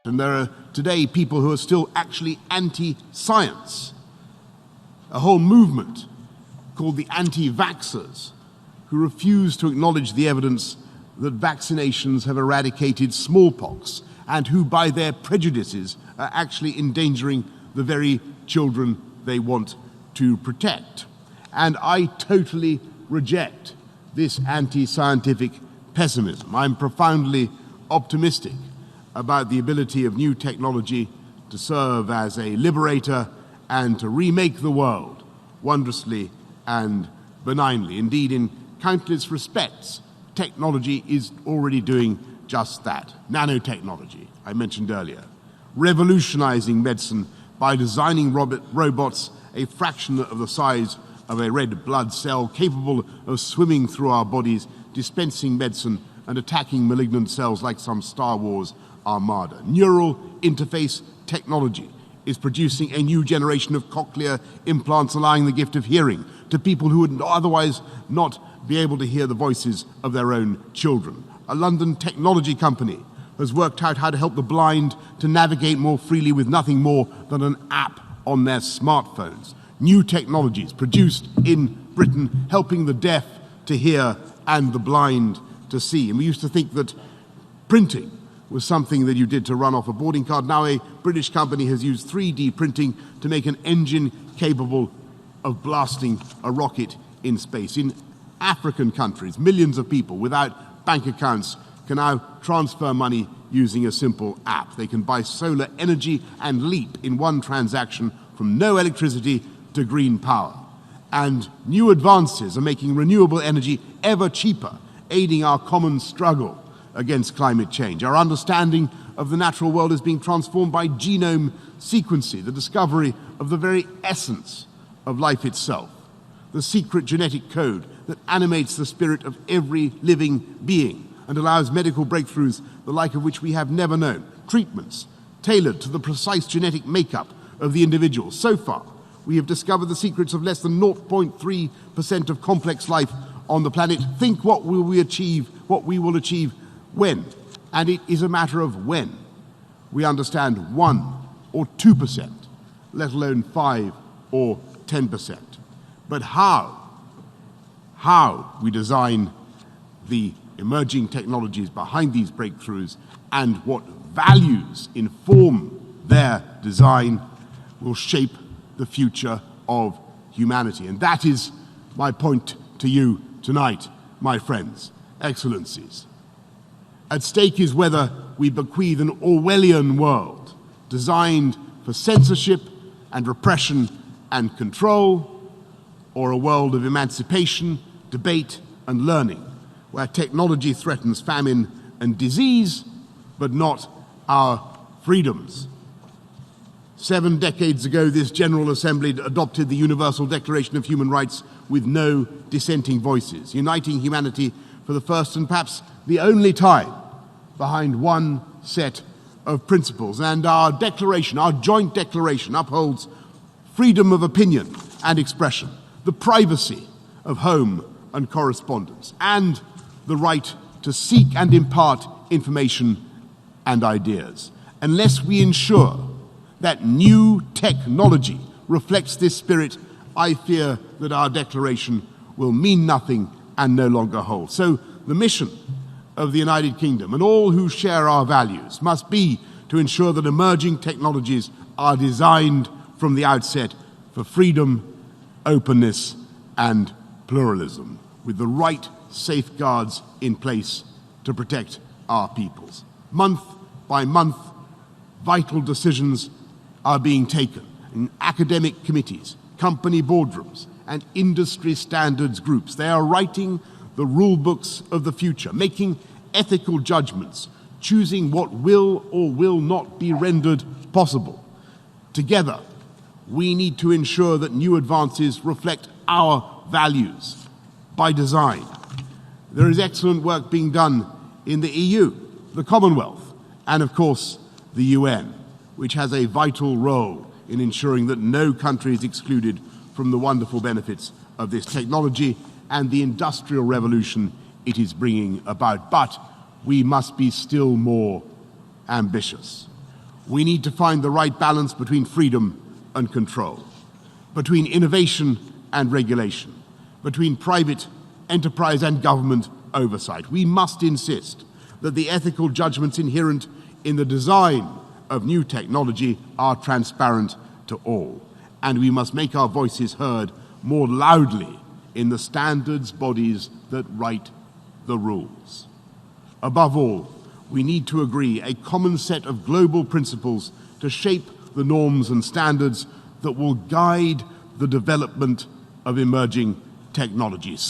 And there are today people who are still actually anti-science. A whole movement called the anti-vaxxers, who refuse to acknowledge the evidence that vaccinations have eradicated smallpox, and who, by their prejudices, are actually endangering the very children they want to protect. And I totally reject this anti-scientific pessimism. I'm profoundly optimistic about the ability of new technology to serve as a liberator and to remake the world wondrously and benignly. Indeed, in countless respects, technology is already doing just that. Nanotechnology, I mentioned earlier, revolutionizing medicine by designing robots a fraction of the size of a red blood cell, capable of swimming through our bodies, dispensing medicine and attacking malignant cells like some Star Wars armada. Neural interface technology is producing a new generation of cochlear implants, allowing the gift of hearing to people who would otherwise not be able to hear the voices of their own children. A London technology company has worked out how to help the blind to navigate more freely with nothing more than an app on their smartphones. New technologies produced in Britain, helping the deaf to hear and the blind to see. And we used to think that printing was something that you did to run off a boarding card. Now a British company has used 3D printing to make an engine capable of blasting a rocket in space. In African countries, millions of people without bank accounts can now transfer money using a simple app. They can buy solar energy and leap in one transaction from no electricity to green power. And new advances are making renewable energy ever cheaper, aiding our common struggle against climate change. Our understanding of the natural world is being transformed by genome sequencing, the discovery of the very essence of life itself, the secret genetic code that animates the spirit of every living being and allows medical breakthroughs the like of which we have never known, treatments tailored to the precise genetic makeup of the individual. So far, we have discovered the secrets of less than 0.3% of complex life on the planet. Think what we will achieve when, and it is a matter of when, we understand 1 or 2%, let alone 5 or 10%. But how we design the emerging technologies behind these breakthroughs and what values inform their design will shape the future of humanity. And that is my point to you tonight, my friends, excellencies. At stake is whether we bequeath an Orwellian world designed for censorship and repression and control, or a world of emancipation, debate and learning, where technology threatens famine and disease, but not our freedoms. 7 decades ago, this General Assembly adopted the Universal Declaration of Human Rights with no dissenting voices, uniting humanity for the first and perhaps the only time behind one set of principles. And our declaration, our joint declaration, upholds freedom of opinion and expression, the privacy of home and correspondence, and the right to seek and impart information and ideas. Unless we ensure that new technology reflects this spirit, I fear that our declaration will mean nothing and no longer hold. So the mission of the United Kingdom and all who share our values must be to ensure that emerging technologies are designed from the outset for freedom, openness and pluralism, with the right safeguards in place to protect our peoples. Month by month, vital decisions are being taken in academic committees, company boardrooms, and industry standards groups. They are writing the rule books of the future, making ethical judgments, choosing what will or will not be rendered possible. Together, we need to ensure that new advances reflect our values by design. There is excellent work being done in the EU, the Commonwealth, and of course the UN, which has a vital role in ensuring that no country is excluded from the wonderful benefits of this technology and the industrial revolution it is bringing about. But we must be still more ambitious. We need to find the right balance between freedom and control, between innovation and regulation, between private enterprise and government oversight. We must insist that the ethical judgments inherent in the design of new technology are transparent to all, and we must make our voices heard more loudly in the standards bodies that write the rules. Above all, we need to agree a common set of global principles to shape the norms and standards that will guide the development of emerging technologies.